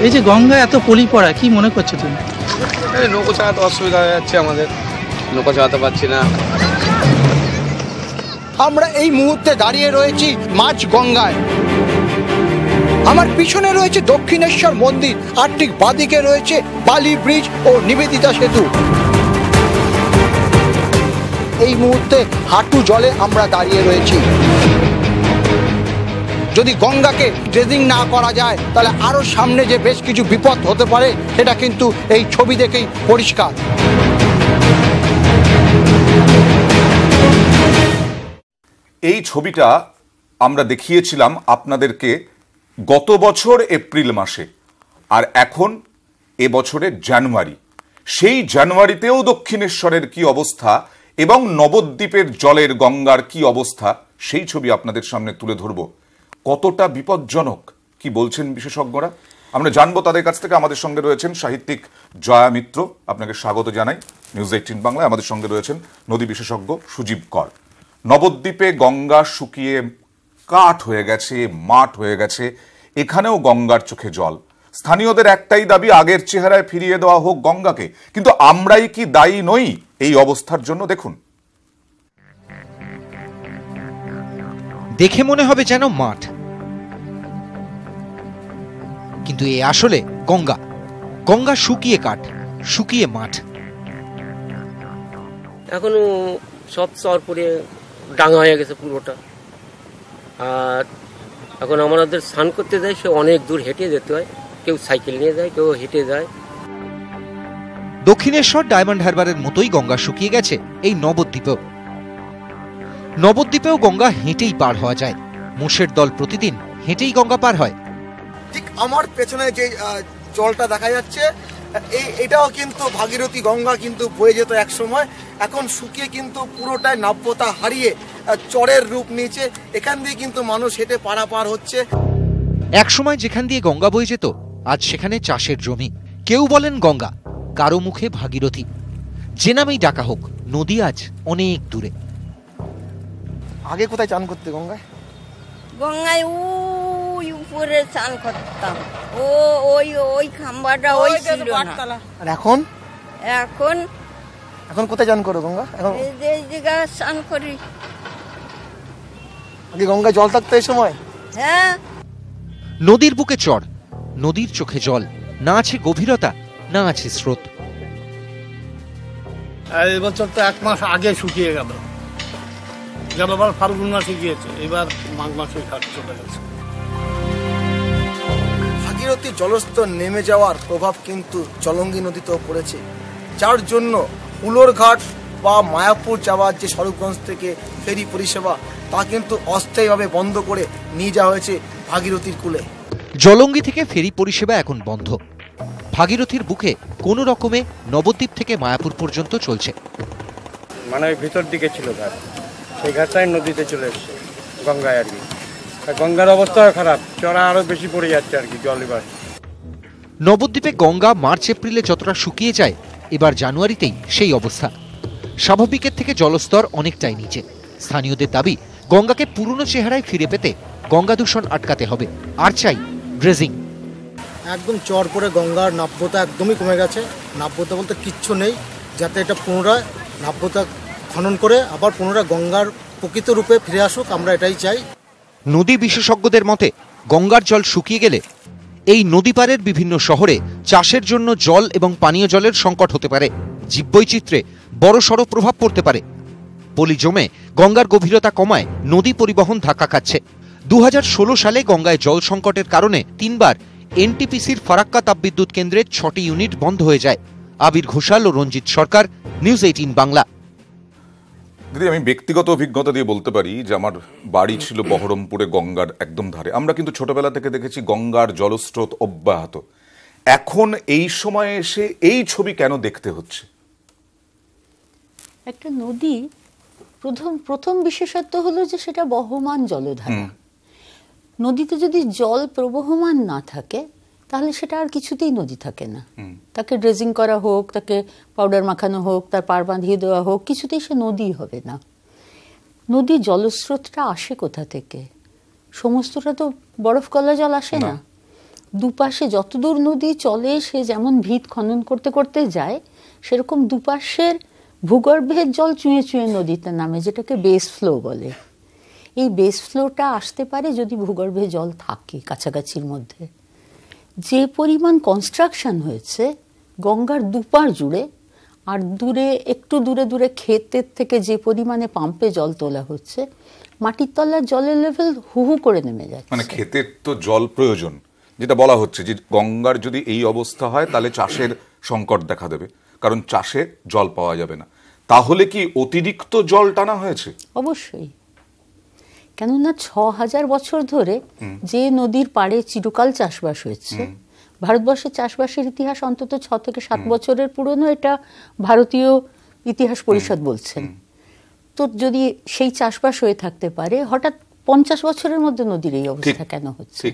এই যে গঙ্গা এত পলি পড়া, কি মনে করছো তুমি? নৌকো চালাতে অসুবিধা হয়ে যাচ্ছে আমাদের, নৌকো চালাতে পারছি না। আমরা এই মুহূর্তে দাঁড়িয়ে রয়েছি মাঝ গঙ্গায়। আমার পিছনে রয়েছে দক্ষিণেশ্বর মন্দির, আর ঠিক বাদিকে রয়েছে বালি ব্রিজ ও নিবেদিতা সেতু। এই মুহূর্তে হাঁটু জলে আমরা দাঁড়িয়ে রয়েছি। যদি গঙ্গাকে ড্রেজিং না করা যায় তাহলে আরো সামনে যে বেশ কিছু বিপদ হতে পারে সেটা কিন্তু এই ছবি দেখেই পরিষ্কার। এই ছবিটা আমরা দেখিয়েছিলাম আপনাদেরকে গত বছর এপ্রিল মাসে, আর এখন এবছরের জানুয়ারি। সেই জানুয়ারিতেও দক্ষিণেশ্বরের কি অবস্থা এবং নবদ্বীপের জলের গঙ্গার কি অবস্থা সেই ছবি আপনাদের সামনে তুলে ধরব। কতটা বিপজ্জনক কি বলছেন বিশেষজ্ঞরা আমরা জানবো তাদের কাছ থেকে। আমাদের সঙ্গে রয়েছেন সাহিত্যিক জয়া মিত্র, আপনাকে স্বাগত জানাই নিউজ 18 বাংলায়। আমাদের সঙ্গে রয়েছেন নদী বিশেষজ্ঞ সুজীব কর। নবদ্বীপে গঙ্গা শুকিয়ে কাঠ হয়ে গেছে, মাঠ হয়ে গেছে, এখানেও গঙ্গার চোখে জল। স্থানীয়দের একটাই দাবি, আগের চেহারায় ফিরিয়ে দেওয়া হোক গঙ্গাকে। কিন্তু আমরাই কি দায়ী নই এই অবস্থার জন্য? দেখুন, দেখে মনে হবে যেন মাঠ, কিন্তু এ আসলে গঙ্গা। গঙ্গা শুকিয়ে কাঠ, শুকিয়ে মাঠ। এখনো সব চর পরে ডাঙা হয়ে গেছে পুরোটা। আর এখন আমাদের স্নান করতে যায় সে অনেক দূর হেঁটে যেতে হয়, কেউ সাইকেল নিয়ে যায়, কেউ হেঁটে যায়। দক্ষিণেশ্বর ডায়মন্ড হারবারের মতোই গঙ্গা শুকিয়ে গেছে এই নবদ্বীপেও। নবদ্বীপেও গঙ্গা হেঁটেই পার হওয়া যায়। মোষের দল প্রতিদিন হেঁটেই গঙ্গা পার হয়। ঠিক আমার পেছনে যে জলটা দেখা যাচ্ছে, এটাও কিন্তু ভাগীরথী গঙ্গা কিন্তু বয়ে যেত এক সময়। এখন শুকিয়ে কিন্তু পুরোটাই নাব্যতা হারিয়ে চরের রূপ নিয়েছে। এখান দিয়ে কিন্তু মানুষ হেঁটে পারাপার হচ্ছে। এক সময় যেখান দিয়ে গঙ্গা বয়ে যেত, আজ সেখানে চাষের জমি। কেউ বলেন গঙ্গা, কারো মুখে ভাগীরথী। যে নামেই ডাকা হোক, নদী আজ অনেক দূরে। আগে কোথায় চান করতে গঙ্গায়? গঙ্গায় ওই উপরে চান করতাম, ওই খাম্বাটা ওই ছিল না। আর এখন এখন এখন কোথায় চান করো গঙ্গা? এখন এই জায়গায় চান করি। আগে গঙ্গায় জল থাকতো এই সময়? হ্যাঁ। নদীর বুকে চর, নদীর চোখে জল, না আছে গভীরতা, না আছে স্রোত। এই বছর তো 1 মাস আগে শুকিয়ে গেল। গতবার ফাল্গুন মাসে গিয়েছে, এবার মাঘ মাসে চলে গেছে। ভাগীরথী জলস্তর নেমে যাওয়ার প্রভাব কিন্তু জলঙ্গি নদীতেও পড়েছে, যার জন্য উলোরঘাট বা মায়াপুর যাওয়ার যে স্বরূপগঞ্জ থেকে ফেরি পরিষেবা তা কিন্তু অস্থায়ীভাবে বন্ধ করে নিয়ে যাওয়া হয়েছে ভাগীরথীর কূলে। জলঙ্গি থেকে ফেরি পরিষেবা এখন বন্ধ। ভাগীরথীর বুকে কোনো রকমে নবদ্বীপ থেকে মায়াপুর পর্যন্ত চলছে। মানে ভিতর দিকে ছিল ঘাট, সেই ঘাটটাই নদীতে চলে এসছে গঙ্গায় আর কি। গঙ্গার অবস্থা খারাপ, চড়া আরো বেশি পড়ে যাচ্ছে আর কি জল। এবার নবদ্বীপে গঙ্গা মার্চ এপ্রিলে যতটা শুকিয়ে যায়, এবার জানুয়ারিতেই সেই অবস্থা। স্বাভাবিকের থেকে জলস্তর অনেকটাই নিচে। স্থানীয়দের দাবি, গঙ্গাকে পুরনো চেহারায় ফিরে পেতে গঙ্গা দূষণ আটকাতে হবে, আর চাই ড্রেজিং। একদম চর পরে গঙ্গার নাব্যতা একদমই কমে গেছে। নাব্যতা বলতে কিচ্ছু নেই, যাতে এটা পুনরায় নাব্যতা খনন করে আবার পুনরায় গঙ্গার প্রকৃত রূপে ফিরে আসুক, আমরা এটাই চাই। নদী বিশেষজ্ঞদের মতে, গঙ্গার জল শুকিয়ে গেলে এই নদী পারের বিভিন্ন শহরে চাষের জন্য জল এবং পানীয় জলের সংকট হতে পারে। জীববৈচিত্র্যে বড়সড় প্রভাব পড়তে পারে। পলি জমে গঙ্গার গভীরতা কমায় নদী পরিবহন ধাক্কা খাচ্ছে। 2016 সালে গঙ্গায় জল সংকটের কারণে 3 বার এনটিপিসির ফারাক্কা তাপবিদ্যুৎ কেন্দ্রের 6টি ইউনিট বন্ধ হয়ে যায়। আবির ঘোষাল ও রঞ্জিত সরকার, নিউজ 18 বাংলা। দিদি, আমি ব্যক্তিগত অভিজ্ঞতা দিয়ে বলতে পারি যে আমার বাড়ি ছিল বহরমপুরে, গঙ্গার একদম ধারে। আমরা কিন্তু ছোটবেলা থেকে দেখেছি গঙ্গার জলস্রোত অব্যাহত। এখন এই সময়ে এসে এই ছবি কেন দেখতে হচ্ছে? একটা নদী প্রথম বিশেষত্ব হলো যে সেটা বহমান জলধারা। নদীতে যদি জল প্রবহমান না থাকে তাহলে সেটা আর কিছুতেই নদী থাকে না। তাকে ড্রেজিং করা হোক, তাকে পাউডার মাখানো হোক, তার পার বাঁধিয়ে দেওয়া হোক, কিছুতেই সে নদী হবে না। নদী জলস্রোতটা আসে কোথা থেকে? সমস্তটা তো বরফ গলা জল আসে না। দুপাশে যতদূর নদী চলে সে যেমন ভিত খনন করতে করতে যায়, সেরকম দুপাশের ভূগর্ভের জল চুঁয়ে চুঁয়ে নদীতে নামে, যেটাকে বেস ফ্লো বলে। এই বেস ফ্লোটা আসতে পারে যদি ভূগর্ভে জল থাকে কাছাকাছির মধ্যে। যে পরিমাণ কনস্ট্রাকশন হয়েছে গঙ্গার দুপার জুড়ে, আর দূরে একটু দূরে দূরে ক্ষেতের থেকে যে পরিমাণে পাম্পে জল তোলা হচ্ছে, মাটির তলার জলের লেভেল হু হু করে নেমে যাচ্ছে। মানে ক্ষেতের তো জল প্রয়োজন, যেটা বলা হচ্ছে যে গঙ্গার যদি এই অবস্থা হয় তাহলে চাষের সংকট দেখা দেবে, কারণ চাষে জল পাওয়া যাবে না। তাহলে কি অতিরিক্ত জল টানা হয়েছে? অবশ্যই, কেননা ৬,০০০ বছর ধরে যে নদীর পাড়ে চিরকাল চাষবাস হয়েছে, ভারতবর্ষের চাষবাসের ইতিহাস অন্তত ৬ থেকে ৭ বছরের পুরনো, এটা ভারতীয় ইতিহাস পরিষদ বলছেন। তো যদি সেই চাষবাস হয়ে থাকতে পারে, হঠাৎ ৫০ বছরের মধ্যে নদীর এই অবস্থা কেন হচ্ছে?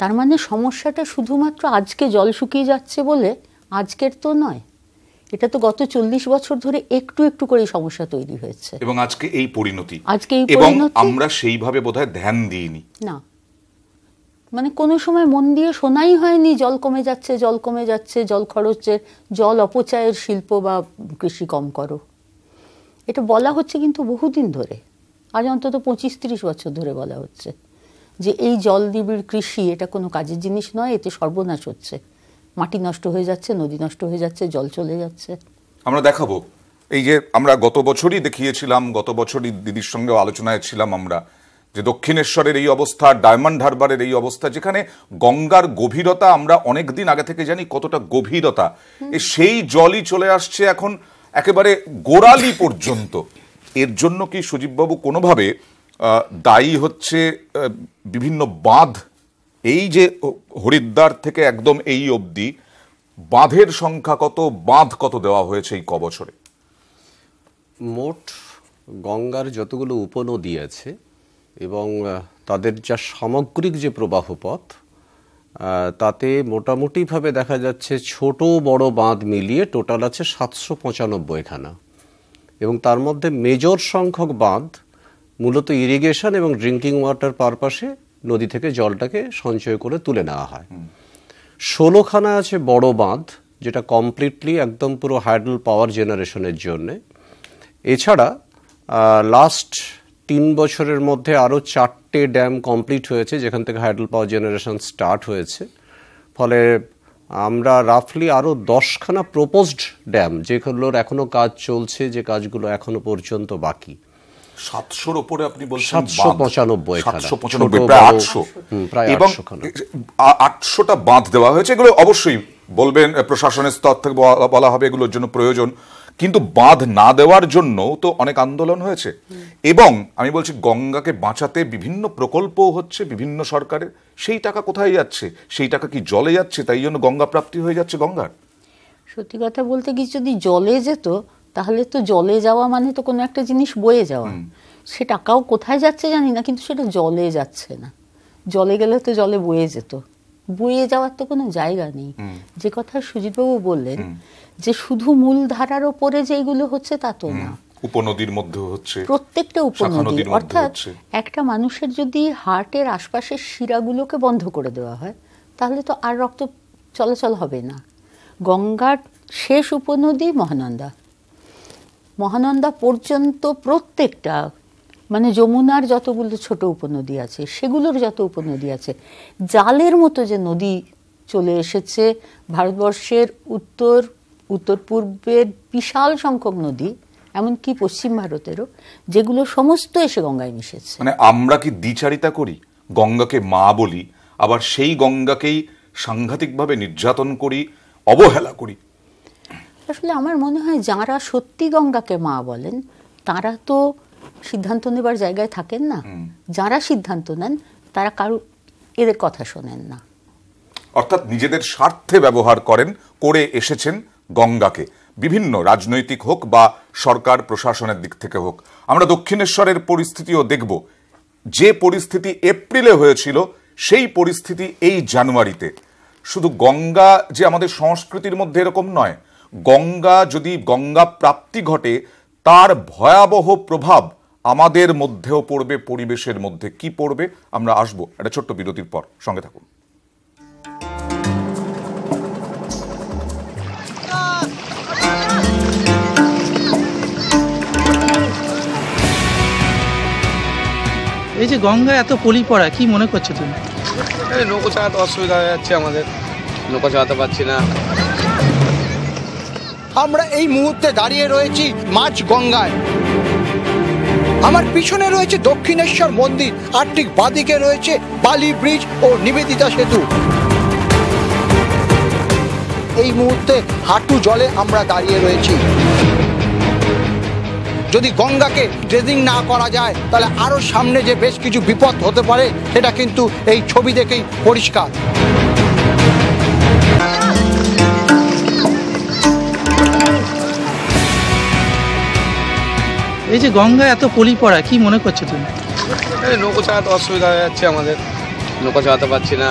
তার মানে সমস্যাটা শুধুমাত্র আজকে জল শুকিয়ে যাচ্ছে বলে আজকের তো নয়, এটা তো গত ৪০ বছর ধরে একটু একটু করে সমস্যা তৈরি হয়েছে। এবং আজকে এই পরিণতি, এবং আমরা সেইভাবে বোধহয় ধ্যান দিইনি না। মানে কোনো সময় মন দিয়ে শোনাই হয়নি জল কমে যাচ্ছে, জল কমে যাচ্ছে, জল খরচের, জল অপচয়ের শিল্প বা কৃষি কম করো। এটা বলা হচ্ছে কিন্তু বহুদিন ধরে, আজ অন্তত ২৫-৩০ বছর ধরে বলা হচ্ছে যে এই জল নিবিড় কৃষি এটা কোনো কাজের জিনিস নয়, এতে সর্বনাশ হচ্ছে, মাটি নষ্ট হয়ে যাচ্ছে, নদী নষ্ট হয়ে যাচ্ছে, জল চলে যাচ্ছে। আমরা দেখাবো, এই যে আমরা গত বছরই দেখিয়েছিলাম, গত বছরই দিদির সঙ্গে আলোচনায় ছিলাম আমরা, যে দক্ষিণেশ্বরের এই অবস্থা, ডায়মন্ড হারবারের এই অবস্থা, যেখানে গঙ্গার গভীরতা আমরা অনেক দিন আগে থেকে জানি কতটা গভীরতা, সেই জলই চলে আসছে এখন একেবারে গোড়ালি পর্যন্ত। এর জন্য কি সুজীববাবু কোনোভাবে দায়ী হচ্ছে বিভিন্ন বাঁধ? এই যে হরিদ্বার থেকে একদম এই অবধি বাঁধের সংখ্যা কত, বাঁধ কত দেওয়া হয়েছে এই কবছরে? মোট গঙ্গার যতগুলো উপনদী আছে এবং তাদের যা সামগ্রিক যে প্রবাহ পথ, তাতে মোটামুটিভাবে দেখা যাচ্ছে ছোট বড় বাঁধ মিলিয়ে টোটাল আছে ৭৯৫খানা, এবং তার মধ্যে মেজর সংখ্যক বাঁধ মূলত ইরিগেশন এবং ড্রিঙ্কিং ওয়াটার পারপাসে নদী থেকে জলটাকে সঞ্চয় করে তুলে নেওয়া হয়। ১৬খানা আছে বড় বাঁধ, যেটা কমপ্লিটলি একদম পুরো হাইড্রোল পাওয়ার জেনারেশনের জন্যে। এছাড়া লাস্ট ৩ বছরের মধ্যে আরও ৪টে ড্যাম কমপ্লিট হয়েছে, যেখান থেকে হাইড্রোল পাওয়ার জেনারেশন স্টার্ট হয়েছে। ফলে আমরা রাফলি আরও ১০খানা প্রপোজড ড্যাম, যেগুলোর এখনো কাজ চলছে, যে কাজগুলো এখনো পর্যন্ত বাকি, ৭০০-র উপরে আপনি বলছেন? ৭৯৫, প্রায় ৮০০টা বাঁধ দেওয়া হয়েছে। এগুলো অবশ্যই বলবেন প্রশাসনের স্তর থেকে বলা হবে এগুলোর জন্য প্রয়োজন, কিন্তু বাঁধ না দেওয়ার জন্য তো অনেক আন্দোলন হয়েছে। এবং আমি বলছি গঙ্গাকে বাঁচাতে বিভিন্ন প্রকল্প হচ্ছে বিভিন্ন সরকারের, সেই টাকা কোথায় যাচ্ছে? সেই টাকা কি জলে যাচ্ছে? তাই জন্য গঙ্গা প্রাপ্তি হয়ে যাচ্ছে গঙ্গার? সত্যি কথা বলতে কি, যদি জলে যেত তাহলে তো জলে যাওয়া মানে তো কোনো একটা জিনিস বয়ে যাওয়া, সে টাকাও কোথায় যাচ্ছে জানি না, কিন্তু সেটা জলে যাচ্ছে না। জলে গেলে তো জলে বয়ে যেত, বয়ে যাওয়ার তো কোনো জায়গা নেই। যে কথা সুজিতবাবু বললেন যে শুধু মূল ধারার ওপরে যেগুলো হচ্ছে তা তো না, উপনদীর মধ্যে হচ্ছে, প্রত্যেকটা উপনদী। অর্থাৎ একটা মানুষের যদি হার্টের আশপাশের শিরাগুলোকে বন্ধ করে দেওয়া হয় তাহলে তো আর রক্ত চলাচল হবে না। গঙ্গার শেষ উপনদী মহানন্দা, মহানন্দা পর্যন্ত প্রত্যেকটা, মানে যমুনার যতগুলো ছোট উপনদী আছে, সেগুলোর যত উপনদী আছে, জালের মতো যে নদী চলে এসেছে ভারতবর্ষের উত্তর পূর্বের বিশাল সংখ্যক নদী, এমনকি পশ্চিম ভারতেরও, যেগুলো সমস্ত এসে গঙ্গায় মিশেছে। মানে আমরা কি দ্বিচারিতা করি, গঙ্গাকে মা বলি, আবার সেই গঙ্গাকেই সাংঘাতিকভাবে নির্যাতন করি, অবহেলা করি। আসলে আমার মনে হয় যারা সত্যি গঙ্গাকে মা বলেন তারা তো সিদ্ধান্ত নেবার জায়গায় থাকেন না, যারা সিদ্ধান্ত নেন তারা কারো এদের কথা শোনেন না, অর্থাৎ নিজেদের স্বার্থে ব্যবহার করে এসেছেন গঙ্গাকে, বিভিন্ন রাজনৈতিক হোক বা সরকার প্রশাসনের দিক থেকে হোক। আমরা দক্ষিণেশ্বরের পরিস্থিতিও দেখব, যে পরিস্থিতি এপ্রিলে হয়েছিল সেই পরিস্থিতি এই জানুয়ারিতে। শুধু গঙ্গা যে আমাদের সংস্কৃতির মধ্যে এরকম নয়, গঙ্গা যদি গঙ্গা প্রাপ্তি ঘটে তার ভয়াবহ প্রভাব আমাদের মধ্যেও পড়বে, পরিবেশের মধ্যে কি পড়বে আমরা আসবো একটা ছোট্ট বিরতির পর। সঙ্গে থাকুন। যে গঙ্গায় এত পলি পড়া, কি মনে করছো তুমি? এই নৌকো চালাতে অসুবিধা হয়ে যাচ্ছে আমাদের, নৌকো চালাতে পারছি না। আমরা এই মুহূর্তে দাঁড়িয়ে রয়েছি মাঝ গঙ্গায়। আমার পিছনে রয়েছে দক্ষিণেশ্বর মন্দির, আর ঠিক বাদিকে রয়েছে বালি ব্রিজ ও নিবেদিতা সেতু। এই মুহূর্তে হাঁটু জলে আমরা দাঁড়িয়ে রয়েছি। যদি গঙ্গাকে ড্রেজিং না করা যায় তাহলে আরো সামনে যে বেশ কিছু বিপদ হতে পারে সেটা কিন্তু এই ছবি দেখেই পরিষ্কার। এই যে গঙ্গায় এত পলি পড়া, কি মনে করছো তুমি? এই নৌকো চালাতে অসুবিধা হয়ে যাচ্ছে আমাদের, নৌকো চালাতে পারছি না।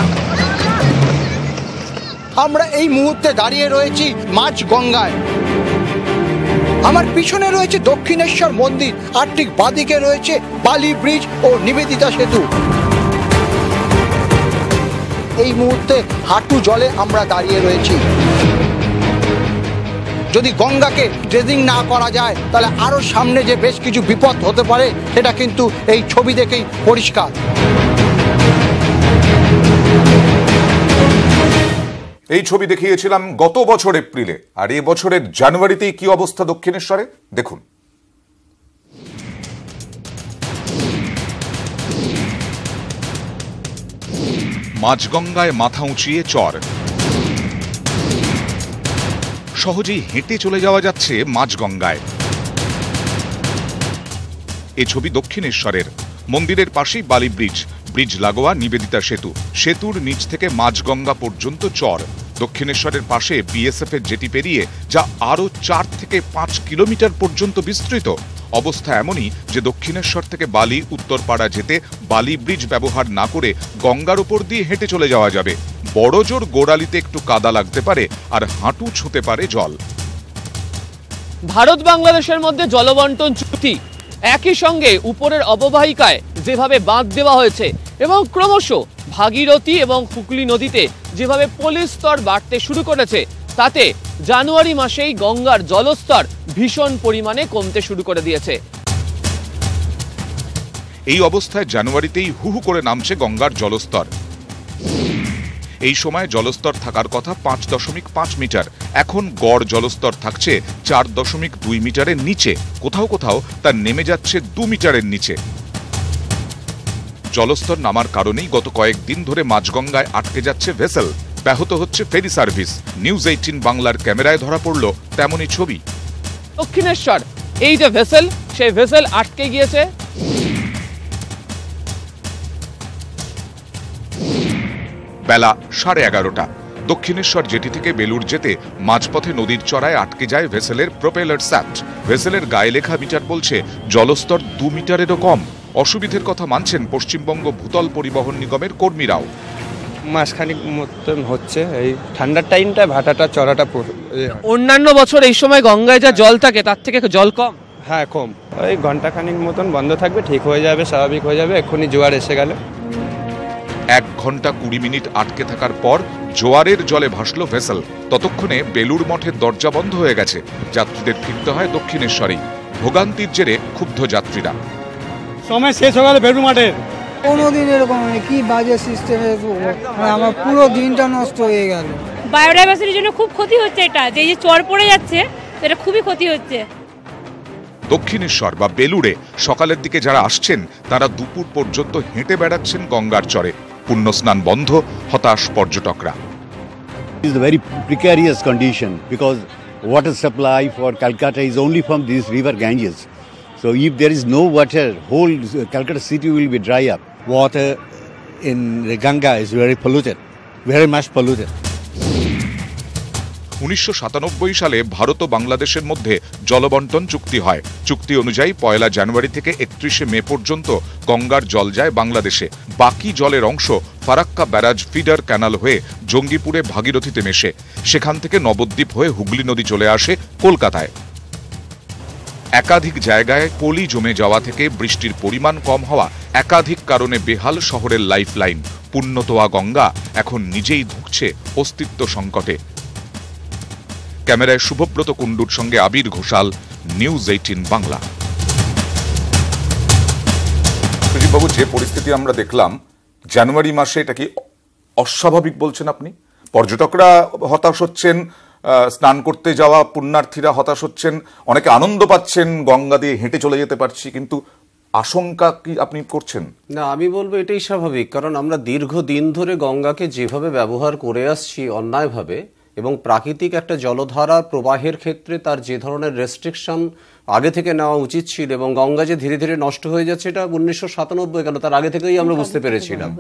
আমরা এই মুহূর্তে দাঁড়িয়ে রয়েছি মাঝ গঙ্গায়। আমার পিছনে রয়েছে দক্ষিণেশ্বর মন্দির, আর ঠিক বাদিকে রয়েছে বালি ব্রিজ ও নিবেদিতা সেতু। এই মুহূর্তে হাঁটু জলে আমরা দাঁড়িয়ে রয়েছি। যদি গঙ্গাকে ড্রেজিং না করা যায় তাহলে আরো সামনে যে বেশ কিছু বিপদ হতে পারে সেটা কিন্তু এই ছবি দেখেই পরিষ্কার। এই ছবি দেখিয়েছিলাম গত বছর এপ্রিলে, আর এ বছরের জানুয়ারিতেই কি অবস্থা দক্ষিণেশ্বরে দেখুন। মাঝগঙ্গায় মাথা উঁচিয়ে চর, সহজেই হেঁটে চলে যাওয়া যাচ্ছে মাঝগঙ্গায়। এ ছবি দক্ষিণেশ্বরের। মন্দিরের পাশেই বালি ব্রিজ, ব্রিজ লাগোয়া নিবেদিতা সেতু, সেতুর নিচ থেকে মাঝগঙ্গা পর্যন্ত চর। দক্ষিণেশ্বরের পাশে বিএসএফ এর জেটি পেরিয়ে যা আরো 4 থেকে 5 কিলোমিটার পর্যন্ত বিস্তৃত। অবস্থা এমনই যে দক্ষিণেশ্বর থেকে বালি উত্তরপাড়া যেতে বালি ব্রিজ ব্যবহার না করে গঙ্গার উপর দিয়ে হেঁটে চলে যাওয়া যাবে। বড় জোর গোড়ালিতে একটু কাদা লাগতে পারে আর হাঁটু ছুঁতে পারে জল। ভারত বাংলাদেশের মধ্যে জলবন্টন চুক্তি, একই সঙ্গে উপরের অববাহিকায় যেভাবে বাঁধ দেওয়া হয়েছে এবং ক্রমশ ভাগীরথী এবং হুগলি নদীতে যেভাবে পলির স্তর বাড়তে শুরু করেছে, তাতে জানুয়ারি মাসেই গঙ্গার জলস্তর ভীষণ পরিমাণে কমতে শুরু করে দিয়েছে। এই অবস্থায় জানুয়ারিতেই হুহু করে নামছে গঙ্গার জলস্তর। এই সময় জলস্তর থাকার কথা 5.5 মিটার, এখন গড় জলস্তর থাকছে 4.2 মিটারের নিচে, কোথাও কোথাও তা নেমে যাচ্ছে 2 মিটারের নিচে। জলস্তর নামার কারণেই গত কয়েকদিন ধরে মাঝগঙ্গায় আটকে যাচ্ছে ভেসেল, ব্যাহত হচ্ছে ফেরি সার্ভিস। নিউজ 18 বাংলার ক্যামেরায় ধরা পড়ল তেমনই ছবি। দক্ষিণেশ্বর এই যে ভেসেল, সেই ভেসেল আটকে গিয়েছে। বেলা 11:30। দক্ষিণেশ্বর জেটি থেকে বেলুর যেতে মাঝপথে নদীর চড়ায় আটকে যায় ভেসেলের প্রোপেলার স্যাট। ভেসেলের গায়ে লেখা মিটার বলছে জলস্তর 2 মিটারেরও কম। অসুবিধের কথা মানছেন পশ্চিমবঙ্গ ভূতল পরিবহন নিগমের কর্মীরাও। মাসখানিক মতন হচ্ছে, এই ঠান্ডার টাইমটা ভাটাটা চড়াটা। অন্যান্য বছর এই সময় গঙ্গায় যা জল থাকে তার থেকে জল কম। হ্যাঁ কম, ওই ঘন্টাখানিক মতন বন্ধ থাকবে, ঠিক হয়ে যাবে, স্বাভাবিক হয়ে যাবে। এক্ষুনি জোয়ার এসে গেল। 1 ঘন্টা 20 মিনিট আটকে থাকার পর জোয়ারের জলে ভাসল ভেসেল। ততক্ষণে বেলুর মঠের দরজা বন্ধ হয়ে গেছে। যাত্রীদের ফিরতে হয় দক্ষিণেশ্বরেই। ভোগান্তির জেরে ক্ষুব্ধ যাত্রীরা। সময় শেষ হয়ে গেল বেলুর মাঠের। কোনোদিন এরকম কি বাজে সিস্টেমে, আমার পুরো দিনটা নষ্ট হয়ে গেল। বায়োডাইভার্সিটির জন্য খুব ক্ষতি হচ্ছে, এটা যে চর পড়ে যাচ্ছে, এটা খুবই ক্ষতি হচ্ছে। দক্ষিণেশ্বর বা বেলুড়ে সকালের দিকে যারা আসছেন তারা দুপুর পর্যন্ত হেঁটে বেড়াচ্ছেন গঙ্গার চরে। পুণ্যস্নান বন্ধ, হতাশ পর্যটকরা। It is a very precarious condition because water supply for Calcutta is only from this river Ganges. So if there is no water, whole Calcutta city will be dry up. Water in the Ganga is very polluted, very much polluted. 1997 সালে ভারত ও বাংলাদেশের মধ্যে জলবন্টন চুক্তি হয়। চুক্তি অনুযায়ী 1 জানুয়ারি থেকে 31 মে পর্যন্ত গঙ্গার জল যায় বাংলাদেশে। বাকি জলের অংশ ফারাক্কা ব্যারাজ ফিডার ক্যানাল হয়ে জঙ্গিপুরে ভাগীরথীতে মেশে। সেখান থেকে নবদ্বীপ হয়ে হুগলি নদী চলে আসে কলকাতায়। একাধিক জায়গায় পলি জমে যাওয়া থেকে বৃষ্টির পরিমাণ কম হওয়া, একাধিক কারণে বেহাল শহরের লাইফলাইন। পুণ্যতোয়া গঙ্গা এখন নিজেই ধুঁকছে অস্তিত্ব সংকটে। ক্যামেরায় শুভব্রত কুণ্ডুর সঙ্গে আবির ঘোষাল, নিউজ 18 বাংলা। সুজিতবাবু, যে পরিস্থিতি আমরা দেখলাম জানুয়ারি মাসে, এটা কি অস্বাভাবিক বলছেন আপনি? পর্যটকরা হতাশ হচ্ছেন, স্নান করতে যাওয়া পুণ্যার্থীরা হতাশ হচ্ছেন, অনেকে আনন্দ পাচ্ছেন গঙ্গা দিয়ে হেঁটে চলে যেতে পারছি, কিন্তু আশঙ্কা কি আপনি করছেন? না, আমি বলবো এটাই স্বাভাবিক, কারণ আমরা দীর্ঘদিন ধরে গঙ্গাকে যেভাবে ব্যবহার করে আসছি অন্যায়ভাবে, এবং প্রাকৃতিক একটা জলধারা প্রবাহের ক্ষেত্রে তার যে ধরনের রেস্ট্রিকশন আগে থেকে নেওয়া উচিত ছিল, এবং গঙ্গা যে ধীরে ধীরে নষ্ট হয়ে যাচ্ছে এটা 1997 গেল, তার আগে থেকেই আমরা বুঝতে পেরেছিলাম।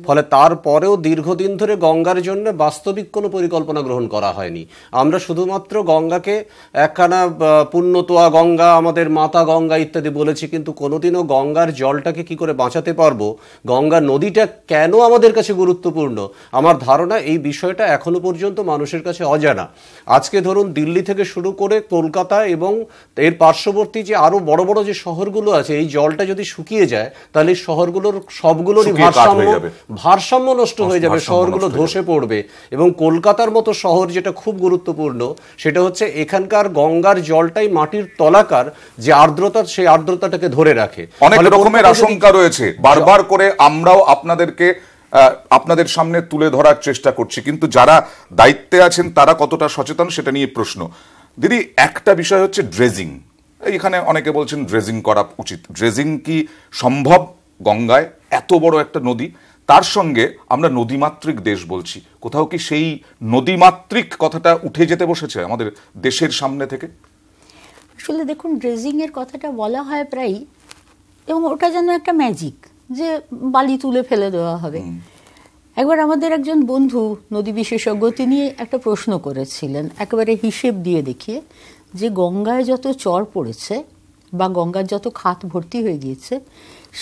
ফলে তারপরেও দীর্ঘদিন ধরে গঙ্গার জন্য বাস্তবিক কোনো পরিকল্পনা গ্রহণ করা হয়নি। আমরা শুধুমাত্র গঙ্গাকে একখানা পুণ্যতোয়া গঙ্গা, আমাদের মাতা গঙ্গা ইত্যাদি বলেছি, কিন্তু কোনোদিনও গঙ্গার জলটাকে কি করে বাঁচাতে পারবো, গঙ্গা নদীটা কেন আমাদের কাছে গুরুত্বপূর্ণ, আমার ধারণা এই বিষয়টা এখনো পর্যন্ত মানুষের কাছে অজানা। আজকে ধরুন দিল্লি থেকে শুরু করে কলকাতা এবং এর পার্শ্ববর্তী যে আরো বড় বড় যে শহরগুলো আছে, এই জলটা যদি শুকিয়ে যায় তাহলে শহরগুলোর সবগুলোরই ভারসাম্য নষ্ট হয়ে যাবে, শহরগুলো ধসে পড়বে। এবং কলকাতার মতো শহর যেটা খুব গুরুত্বপূর্ণ, সেটা হচ্ছে এখানকার গঙ্গার জলটাই মাটির তলাকার যে আর্দ্রতা, সেই আর্দ্রতাটাকে ধরে রাখে। অনেক রকমের আশঙ্কা রয়েছে, বারবার করে আমরাও আপনাদের সামনে তুলে ধরার চেষ্টা করছি, কিন্তু যারা দায়িত্বে আছেন তারা কতটা সচেতন সেটা নিয়ে প্রশ্ন। দিদি, একটা বিষয় হচ্ছে ড্রেজিং। এখানে অনেকে বলছেন ড্রেজিং করা উচিত। ড্রেজিং কি সম্ভব গঙ্গায়? এত বড় একটা নদী, তার সঙ্গে আমরা নদীমাতৃক দেশ বলছি, কোথাও কি সেই নদীমাতৃক কথাটা উঠে যেতে বসেছে আমাদের দেশের সামনে থেকে? আসলে দেখুন, ড্রেজিং এর কথাটা বলা হয় প্রায়, এবং ওটা যেন একটা ম্যাজিক, যে বালি তুলে ফেলে দেওয়া হবে। একবার আমাদের একজন বন্ধু নদী বিশেষজ্ঞ, তিনি একটা প্রশ্ন করেছিলেন একেবারে হিসেব দিয়ে দেখিয়ে, যে গঙ্গায় যত চর পড়েছে বা গঙ্গার যত খাত ভর্তি হয়ে গিয়েছে,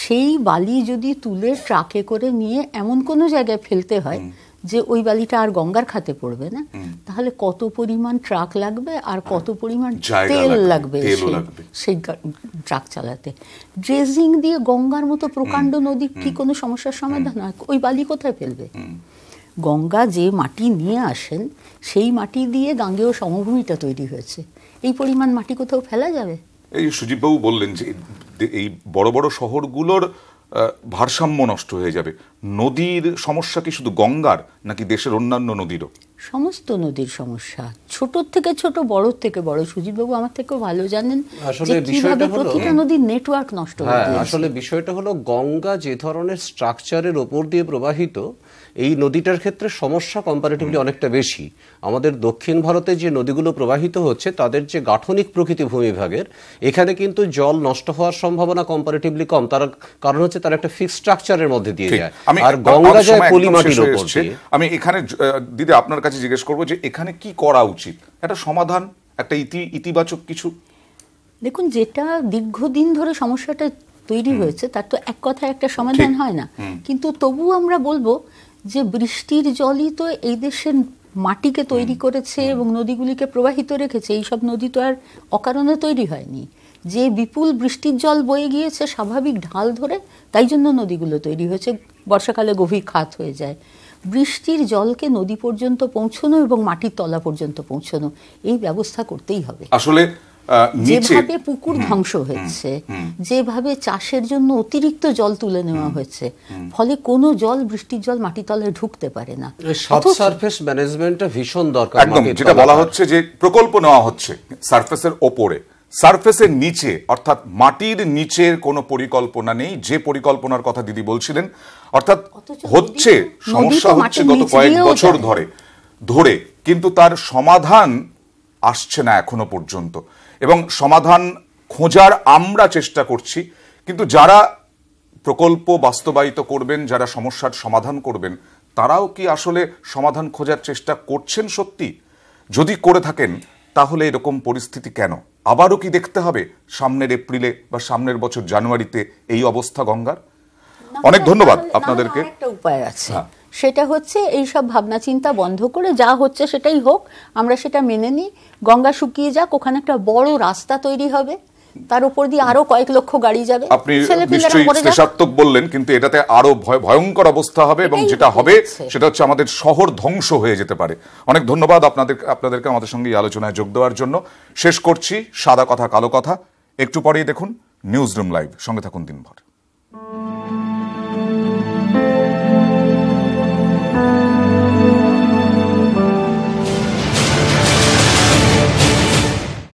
সেই বালি যদি তুলে ট্রাকে করে নিয়ে এমন কোনো জায়গায় ফেলতে হয় যে ওই বালিটা আর গঙ্গার খাতে পড়বে না, তাহলে কত পরিমাণ ট্রাক লাগবে আর কত পরিমাণ তেল লাগবে সেই ট্রাক চালাতে। ড্রেজিং দিয়ে গঙ্গার মতো প্রকাণ্ড নদীর কি কোনো সমস্যার সমাধান হয়? ওই বালি কোথায় ফেলবে? গঙ্গা যে মাটি নিয়ে আসেন, সেই মাটি দিয়ে গাঙ্গেয় সমভূমিটা তৈরি হয়েছে, এই পরিমাণ মাটি কোথাও ফেলা যাবে? এই সুজিতবাবু বললেন যে এই বড় বড় শহরগুলোর ভারসাম্য নষ্ট হয়ে যাবে। নদীর সমস্যা কি শুধু গঙ্গার, নাকি দেশের অন্যান্য নদীরও? সমস্ত নদীর সমস্যা, ছোট থেকে ছোট, বড় থেকে বড়। সুজিতবাবু আমার থেকেও ভালো জানেন আসলে বিষয়টা হলো প্রতিটা নদীর নেটওয়ার্ক নষ্ট হয়ে গেছে। আসলে বিষয়টা হলো গঙ্গা যে ধরনের স্ট্রাকচারের ওপর দিয়ে প্রবাহিত, এই নদীটার ক্ষেত্রে সমস্যা কম্পারেটিভলি অনেকটা বেশি। আমাদের দক্ষিণ ভারতে যে নদীগুলো প্রবাহিত হচ্ছে তাদের যে গাঠনিক প্রকৃতি ভূমিভাগের, এখানে কিন্তু জল নষ্ট হওয়ার সম্ভাবনা কম্পারেটিভলি কম। তার কারণ হচ্ছে তার একটা ফিক্সড স্ট্রাকচারের মধ্যে দিয়ে যায়, আর গঙ্গা যায় পলিমাটির উপর দিয়ে। আমি এখানে দিদি আপনার কাছে জিজ্ঞেস করবো যে এখানে কি করা উচিত, একটা সমাধান, একটা ইতিবাচক কিছু? দেখুন, যেটা দীর্ঘদিন ধরে সমস্যাটা তৈরি হয়েছে তার তো এক কথায় একটা সমাধান হয় না, কিন্তু তবু আমরা বলবো যে বৃষ্টির জলই তো এই দেশের মাটিকে তৈরি করেছে এবং নদীগুলিকে প্রবাহিত রেখেছে। এইসব নদী তো আর অকারণে তৈরি হয়নি, যে বিপুল বৃষ্টির জল বয়ে গিয়েছে স্বাভাবিক ঢাল ধরে, তাই জন্য নদীগুলো তৈরি হয়েছে। বর্ষাকালে গভীর খাত হয়ে যায়। বৃষ্টির জলকে নদী পর্যন্ত পৌঁছানো এবং মাটির তলা পর্যন্ত পৌঁছানো, এই ব্যবস্থা করতেই হবে। আসলে যেভাবে পুকুর ধ্বংস হয়েছে, যেভাবে চাষের জন্য অতিরিক্ত জল তুলে নেওয়া হয়েছে, ফলে কোনো জল, বৃষ্টির জল মাটি তলায় ঢুকতে পারে না। সারফেস ম্যানেজমেন্টটা ভীষণ দরকার। একদম, যেটা বলা হচ্ছে যে প্রকল্প নেওয়া হচ্ছে সারফেসের ওপরে, সারফেসের নিচে অর্থাৎ মাটির নিচের কোনো পরিকল্পনা নেই, যে পরিকল্পনার কথা দিদি বলছিলেন। অর্থাৎ হচ্ছে, সমস্যা হচ্ছে গত কয়েক বছর ধরে, কিন্তু তার সমাধান আসছে না এখনো পর্যন্ত, এবং সমাধান খোঁজার আমরা চেষ্টা করছি, কিন্তু যারা প্রকল্প বাস্তবায়িত করবেন, যারা সমস্যার সমাধান করবেন, তারাও কি আসলে সমাধান খোঁজার চেষ্টা করছেন সত্যি? যদি করে থাকেন তাহলে এরকম পরিস্থিতি কেন? আবারও কি দেখতে হবে সামনের এপ্রিলে বা সামনের বছর জানুয়ারিতে এই অবস্থা গঙ্গার? অনেক ধন্যবাদ আপনাদেরকে। একটা উপায় আছে, সেটা হচ্ছে এইসব ভাবনা চিন্তা বন্ধ করে যা হচ্ছে সেটাই হোক, আমরা সেটা মেনে নিই। গঙ্গা শুকিয়ে যাক, ওখানে একটা বড় রাস্তা তৈরি হবে, তার উপর দিয়ে আরো কয়েক লক্ষ গাড়ি যাবে। আপনি নিশ্চয়ই শ্লেষাত্মক বললেন, কিন্তু এটাতে আরো ভয়ঙ্কর অবস্থা হবে, এবং যেটা হবে সেটা হচ্ছে আমাদের শহর ধ্বংস হয়ে যেতে পারে। অনেক ধন্যবাদ আপনাদেরকে আমাদের সঙ্গে এই আলোচনায় যোগ দেওয়ার জন্য। শেষ করছি সাদা কথা কালো কথা। একটু পরেই দেখুন নিউজ রুম লাইভ, সঙ্গে থাকুন দিনভর।